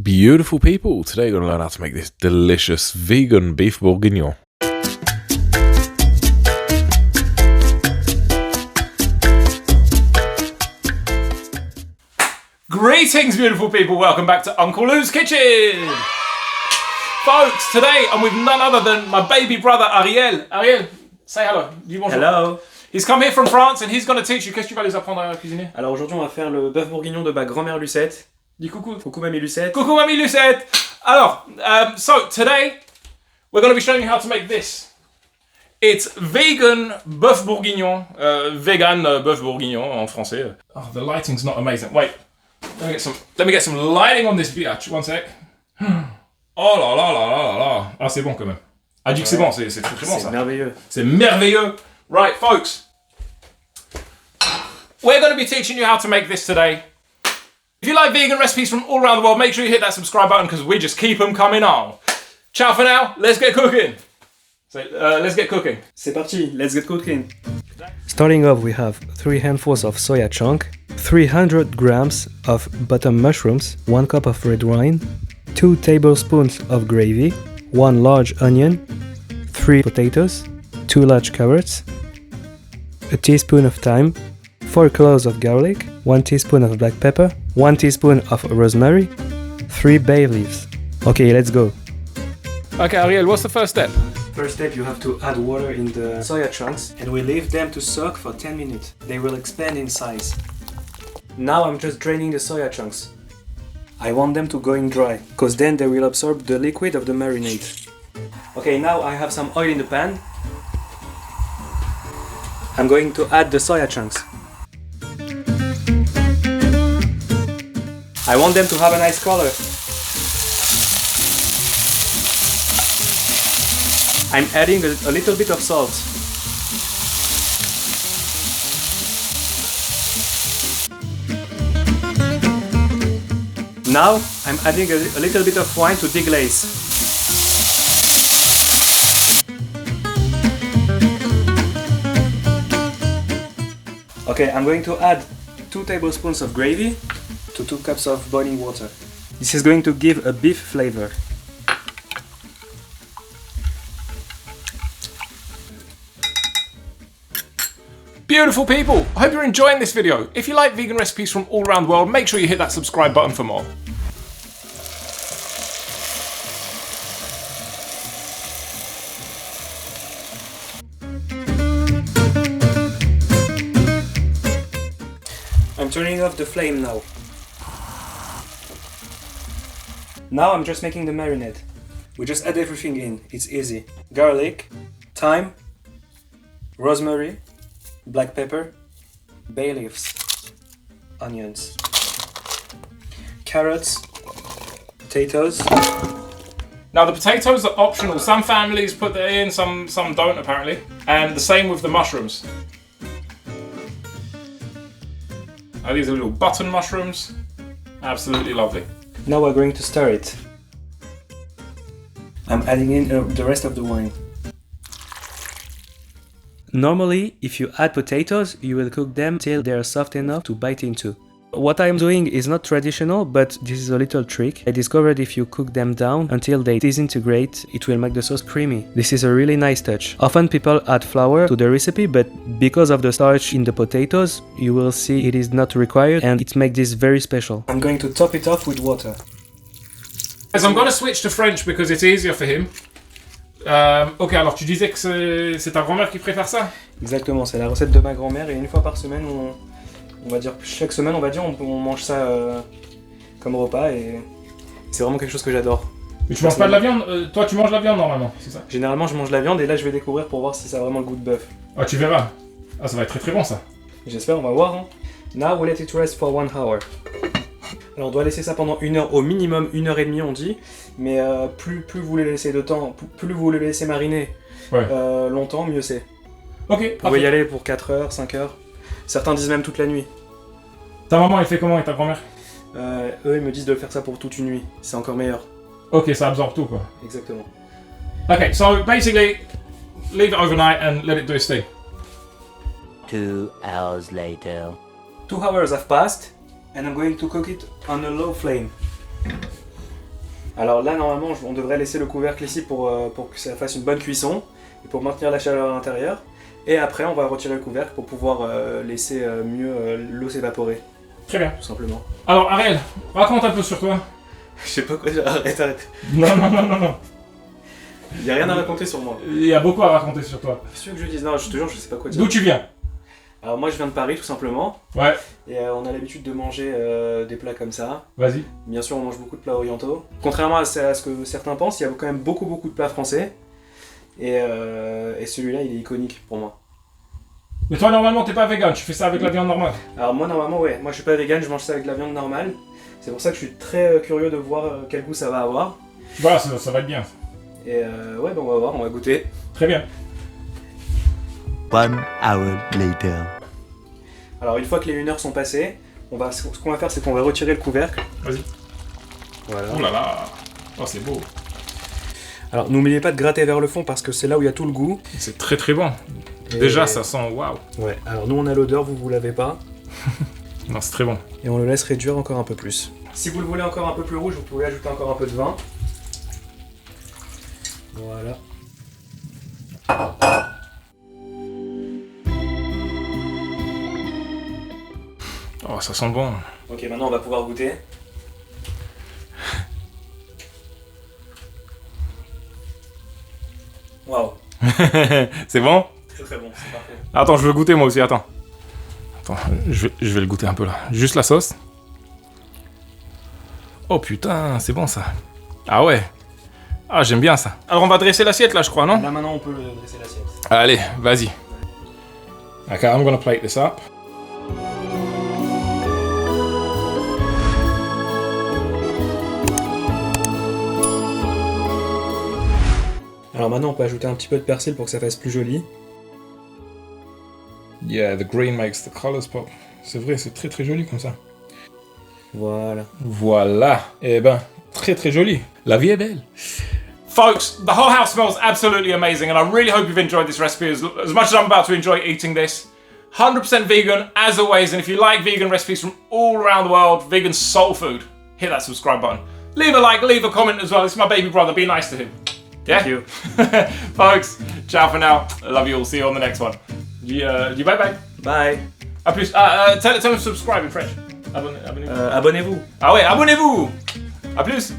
Beautiful people, today we're going to learn how to make this delicious vegan beef bourguignon. Greetings, beautiful people. Welcome back to Uncle Lou's Kitchen. Folks, today I'm with none other than my baby brother Ariel. Ariel, say hello. Dis bonjour. Hello. He's come here from France and he's going to teach you. Qu'est-ce que tu vas nous apprendre à cuisiner? Alors aujourd'hui on va faire le bœuf bourguignon de ma grand-mère Lucette. Dis coucou. Coucou mamie Lucette. Coucou mamie Lucette. Alors, so today we're going to be showing you how to make this. It's vegan bœuf bourguignon. Vegan bœuf bourguignon en français. Oh, the lighting's not amazing. Wait. Let me get some lighting on this biatch. One sec. Oh là là là là là là. Ah, c'est bon quand même. Ah, dis que c'est bon, c'est très très bon ça. C'est merveilleux. C'est merveilleux. Right, folks. We're going to be teaching you how to make this today. If you like vegan recipes from all around the world, make sure you hit that subscribe button because we just keep them coming on. Ciao for now. Let's get cooking. So, let's get cooking. C'est parti. Let's get cooking. Starting off, we have 3 handfuls of soya chunk, 300 grams of bottom mushrooms, 1 cup of red wine, 2 tablespoons of gravy, 1 large onion, 3 potatoes, 2 large carrots, a teaspoon of thyme, 4 cloves of garlic, 1 teaspoon of black pepper, 1 teaspoon of rosemary, 3 bay leaves. Okay, let's go. Okay, Ariel, what's the first step? First step, you have to add water in the soya chunks and we leave them to soak for 10 minutes. They will expand in size. Now I'm just draining the soya chunks. I want them to go in dry, because then they will absorb the liquid of the marinade. Okay, now I have some oil in the pan. I'm going to add the soya chunks. I want them to have a nice color. I'm adding a little bit of salt. Now I'm adding a little bit of wine to deglaze. Okay, I'm going to add 2 tablespoons of gravy to 2 cups of boiling water. This is going to give a beef flavor. Beautiful people, I hope you're enjoying this video. If you like vegan recipes from all around the world, make sure you hit that subscribe button for more. I'm turning off the flame now. Now I'm just making the marinade. We just add everything in, it's easy. Garlic, thyme, rosemary, black pepper, bay leaves, onions, carrots, potatoes. Now the potatoes are optional. Some families put that in, some don't apparently. And the same with the mushrooms. These are little button mushrooms. Absolutely lovely. Now we're going to stir it. I'm adding in the rest of the wine. Normally, if you add potatoes, you will cook them till they are soft enough to bite into. What I'm doing is not traditional, but this is a little trick. I discovered if you cook them down until they disintegrate, it will make the sauce creamy. This is a really nice touch. Often people add flour to the recipe, but because of the starch in the potatoes, you will see it is not required and it makes this very special. I'm going to top it off with water. As I'm going to switch to French because it's easier for him. Ok, alors tu disais que c'est ta grand-mère qui préfère ça? Exactement, c'est la recette de ma grand-mère et une fois par semaine, on va dire chaque semaine, on mange ça comme repas et c'est vraiment quelque chose que j'adore. Mais tu manges pas de la viande? Toi, tu manges la viande normalement, c'est ça? Généralement, je mange la viande et là, je vais découvrir pour voir si ça a vraiment le goût de bœuf. Ah, tu verras. Ah, ça va être très très bon ça. J'espère, on va voir. Hein. Now we let it rest for 1 hour. Alors on doit laisser ça pendant 1 heure, au minimum 1 heure et demie on dit, mais plus vous les laissez de temps, plus vous les laissez mariner longtemps, mieux c'est. Ok, vous pouvez y aller pour 4 heures, 5 heures, certains disent même toute la nuit. Ta maman elle fait comment et ta grand-mère? Eux ils me disent de faire ça pour toute une nuit, c'est encore meilleur. Ok, ça absorbe tout quoi. Exactement. Ok, so basically, leave it overnight and let it do its thing. 2 hours later. 2 hours have passed and I'm going to cook it on a low flame. Alors là, normalement, on devrait laisser le couvercle ici pour que ça fasse une bonne cuisson et pour maintenir la chaleur à l'intérieur. Et après, on va retirer le couvercle pour pouvoir laisser mieux l'eau s'évaporer. Très bien. Tout simplement. Alors, Ariel, raconte un peu sur toi. Je sais pas quoi dire. Arrête. Non. Il y a rien à raconter sur moi. Il y a beaucoup à raconter sur toi. Qu'est-ce que je dise? Non, je te jure, je sais pas quoi dire. D'où tu viens? Alors moi, je viens de Paris, tout simplement. Ouais. Et on a l'habitude de manger des plats comme ça. Vas-y. Bien sûr, on mange beaucoup de plats orientaux. Contrairement à ce que certains pensent, il y a quand même beaucoup de plats français. Et celui-là, il est iconique pour moi. Mais toi, normalement, t'es pas vegan, tu fais ça avec la viande normale. Alors moi, normalement, ouais. Moi, je suis pas vegan, je mange ça avec de la viande normale. C'est pour ça que je suis très curieux de voir quel goût ça va avoir. Voilà, ça va être bien. Et ouais, on va voir, on va goûter. Très bien. 1 hour later. Alors une fois que les 1 heure sont passées, ce qu'on va faire, c'est qu'on va retirer le couvercle. Vas-y. Voilà. Oh là là. Oh, c'est beau. Alors n'oubliez pas de gratter vers le fond parce que c'est là où il y a tout le goût. C'est très très bon. Et... Déjà, ça sent waouh. Ouais, alors nous on a l'odeur, vous l'avez pas. Non, c'est très bon. Et on le laisse réduire encore un peu plus. Si vous le voulez encore un peu plus rouge, vous pouvez ajouter encore un peu de vin. Voilà. Oh, ça sent bon. Ok, maintenant on va pouvoir goûter. Waouh. C'est bon? Très bon, c'est parfait. Attends, je veux goûter moi aussi, attends. Attends, je vais le goûter un peu là. Juste la sauce. Oh putain, c'est bon ça. Ah ouais. Ah, j'aime bien ça. Alors on va dresser l'assiette là, je crois, non? Là maintenant on peut dresser l'assiette. Allez, vas-y. Ok, I'm gonna plate this up. Alors maintenant on peut ajouter un petit peu de persil pour que ça fasse plus joli. Yeah, the green makes the colors pop. C'est vrai, c'est très très joli comme ça. Voilà. Voilà. Eh ben, très très joli. La vie est belle. Folks, the whole house smells absolutely amazing and I really hope you've enjoyed this recipe as much as I'm about to enjoy eating this. 100% vegan as always, and if you like vegan recipes from all around the world, vegan soul food, hit that subscribe button. Leave a like, leave a comment as well. It's my baby brother, be nice to him. Yeah? Thank you. Folks, ciao for now. I love you all. See you on the next one. Bye bye. Bye. A plus. Tell them to subscribe in French. Abonnez-vous. Abonnez-vous. Ah ouais, abonnez-vous. A plus.